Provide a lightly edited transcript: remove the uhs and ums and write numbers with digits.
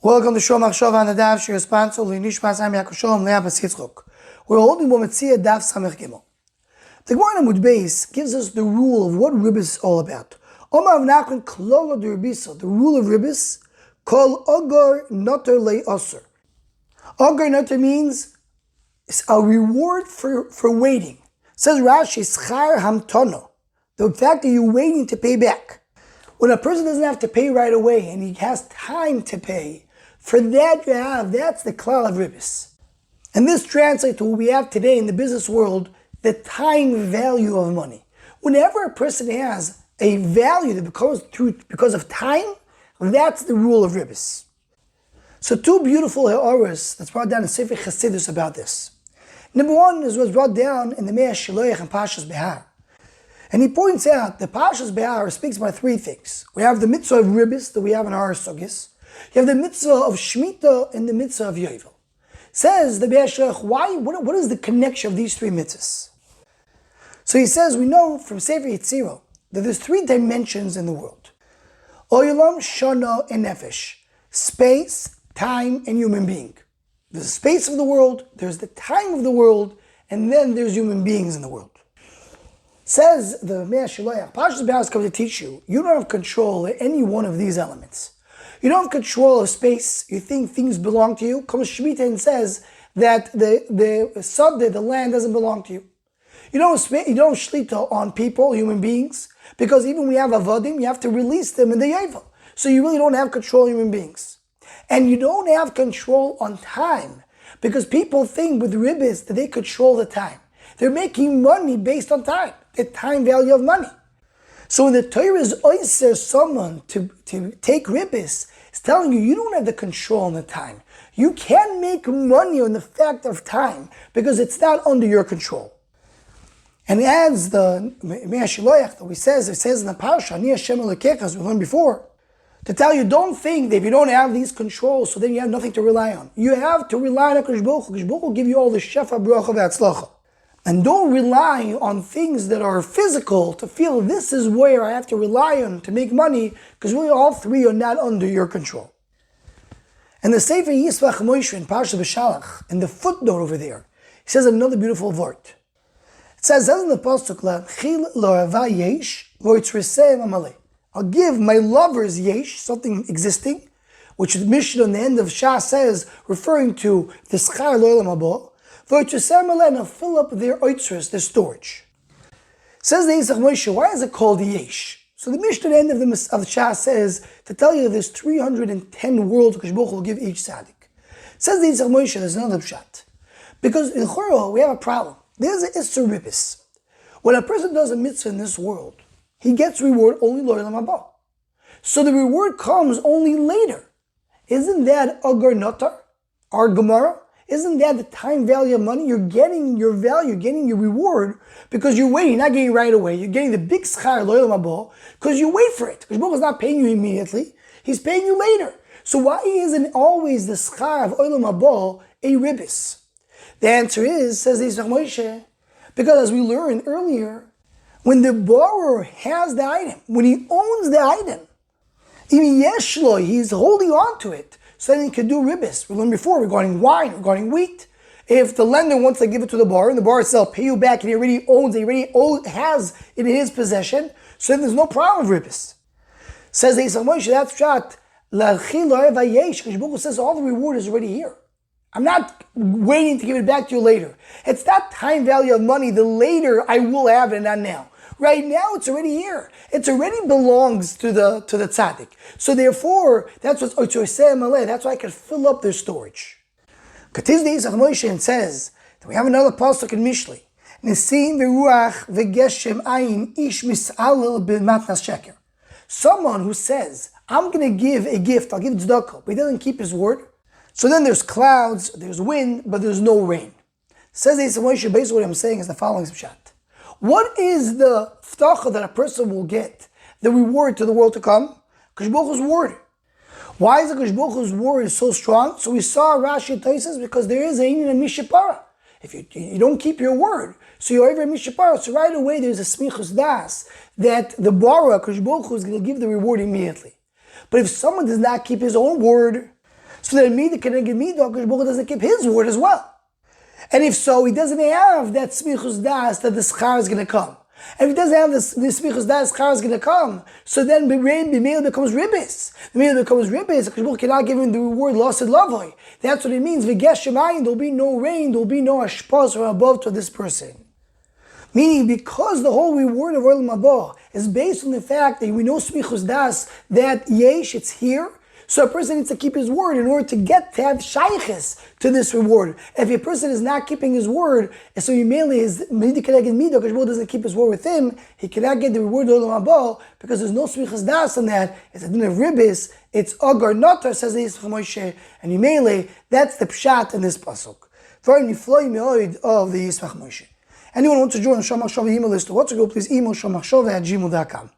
Welcome to Shom Achshava and the Daf Shir Sponsor Nishmas Am Yaakov Shalom Le'Abbas Yitzchok. We're holding Metzia Daf Samech Gimel. The Gemara Amud Beis gives us the rule of what Ribis is all about. Omar Avnachon Klolo de Ribisa. The rule of Ribis, Kol Ogar Noter Le Osir. Ogar Noter means it's a reward for waiting. It says Rashi Schar Hamtono. The fact that you're waiting to pay back. When a person doesn't have to pay right away and he has time to pay, for that that's the klal of Ribis. And this translates to what we have today in the business world, the time value of money. Whenever a person has a value that becomes because of time, that's the rule of Ribis. So two beautiful ha'oras that's brought down in Sifrei Chasidus about this. Number one is what's brought down in the Meah Shiloach and Pashas Behar. And he points out the Pashas Behar speaks about three things. We have the mitzvah of Ribis that we have in our Sugis. You have the mitzvah of Shemitah and the mitzvah of Yovel. Says the Be'er Shech, what is the connection of these three mitzvahs? So he says, we know from Sefer Yetzirah that there's three dimensions in the world. Olam, Shana, and Nefesh. Space, time, and human being. There's the space of the world, there's the time of the world, and then there's human beings in the world. Says the Meah Shiloach, Pashas Behar comes to teach you, you don't have control of any one of these elements. You don't have control of space. You think things belong to you. Comes Shemitah and says that the land doesn't belong to you. You don't shlita on people, human beings, because even when we have avodim, you have to release them in the yovel. So you really don't have control of human beings. And you don't have control on time, because people think with Ribis that they control the time. They're making money based on time, the time value of money. So when the Torah is oyser someone to take Ribis, it's telling you don't have the control on the time. You can't make money on the fact of time because it's not under your control. And as the Meah Shiloach that it says in the Parsha, Ani Hashem Elokecha, as we learned before, to tell you don't think that if you don't have these controls, so then you have nothing to rely on. You have to rely on HaKadosh Baruch Hu. HaKadosh Baruch Hu will give you all the shefa, bracha, v'atzlacha. And don't rely on things that are physical to feel this is where I have to rely on to make money, because really all three are not under your control. And the Sefer Yisvach Moshe in Parsha B'Shalach, in the footnote over there, he says another beautiful word. It says in the Pasuk, L'chil lo'ava yesh, v'yitzreseh amaleh. I'll give my lovers yesh, something existing, which the Mishnah on the end of Shah says, referring to the schar lo'olam haba, and fill up their oitzers, their storage. Says the Yisach Moshe, why is it called Yesh? So the Mishnah at the end of the Shah says, to tell you there's 310 worlds Kadosh Baruch Hu will give each tzaddik. Says the Yisach Moshe, there's another pshat. Because in Chorah, we have a problem. There's an Isser Ribis. When a person does a mitzvah in this world, he gets reward only l'olam haba. So the reward comes only later. Isn't that Agar Notar? Our Gemara? Isn't that the time value of money? You're getting your value, getting your reward because you're waiting. You're not getting it right away. You're getting the big schar lo'olam haba because you wait for it. Because Baruch is not paying you immediately. He's paying you later. So why isn't always the schar of olam haba a ribis? The answer is, says the Yisach Moshe, because as we learned earlier, when the borrower has the item, when he owns the item, even yeshlo, he's holding on to it. So then he can do ribis. We learned before regarding wine, regarding wheat. If the lender wants to give it to the borrower, and the borrower says, pay you back, and he already has it in his possession, so then there's no problem with ribis. Says the Yisach Moshe, that's shot. Kadosh Baruch Hu says all the reward is already here. I'm not waiting to give it back to you later. It's not time value of money. The later I will have it, not now. Right now, it's already here. It already belongs to the tzaddik. So therefore, that's what's oitzoseh maleh. That's why I can fill up their storage. Katiz the Yisach Moshe and says that we have another pasuk in Mishlei. Nesim v'ruach v'geshem ayin ish mis'alel b'matnas sheker. Someone who says, I'm going to give a gift, I'll give tzedakah, but he doesn't keep his word. So then there's clouds, there's wind, but there's no rain. Says the Yisach Moshe, basically what I'm saying is the following pshat. What is the ftachah that a person will get, the reward to the world to come? Kadosh Baruch Hu's word. Why is the Kadosh Baruch Hu's word so strong? So we saw Rashi Taisus because there is a inyan in Mishapara. If you don't keep your word, so you're over in Mishapara, so right away there's a smichus das that the borrower, Kadosh Baruch Hu, is going to give the reward immediately. But if someone does not keep his own word, So that Mida Keneged Mida, Akash Baruch Hu doesn't keep his word as well. And if so, he doesn't have that smichus das that the schar is going to come. And if he doesn't have this smichus das, schar is going to come. So then B'meil becomes Ribis. The Meil becomes Ribis. Akash Baruch Hu cannot give him the reward lost in lavoi. That's what it means. V'gesh shemayim, there will be no rain, there will be no ashpos or above to this person. Meaning, because the whole reward of Olam Haba is based on the fact that we know smichus das, that yesh, it's here. So a person needs to keep his word in order to have shayches to this reward. If a person is not keeping his word, and so mainly his Mida Keneged Mida, because doesn't keep his word with him, he cannot get the reward of Olam Haba because there's no smichus das on that. It's a din of Ribis, it's agar notar, says the Yisrach Moshe, and mainly that's the pshat in this pasuk. Very nifloi me'od of the Yisrach Moshe. Anyone wants to join Shomach Shova email list or what's to go, please email shomachshova@gmail.com.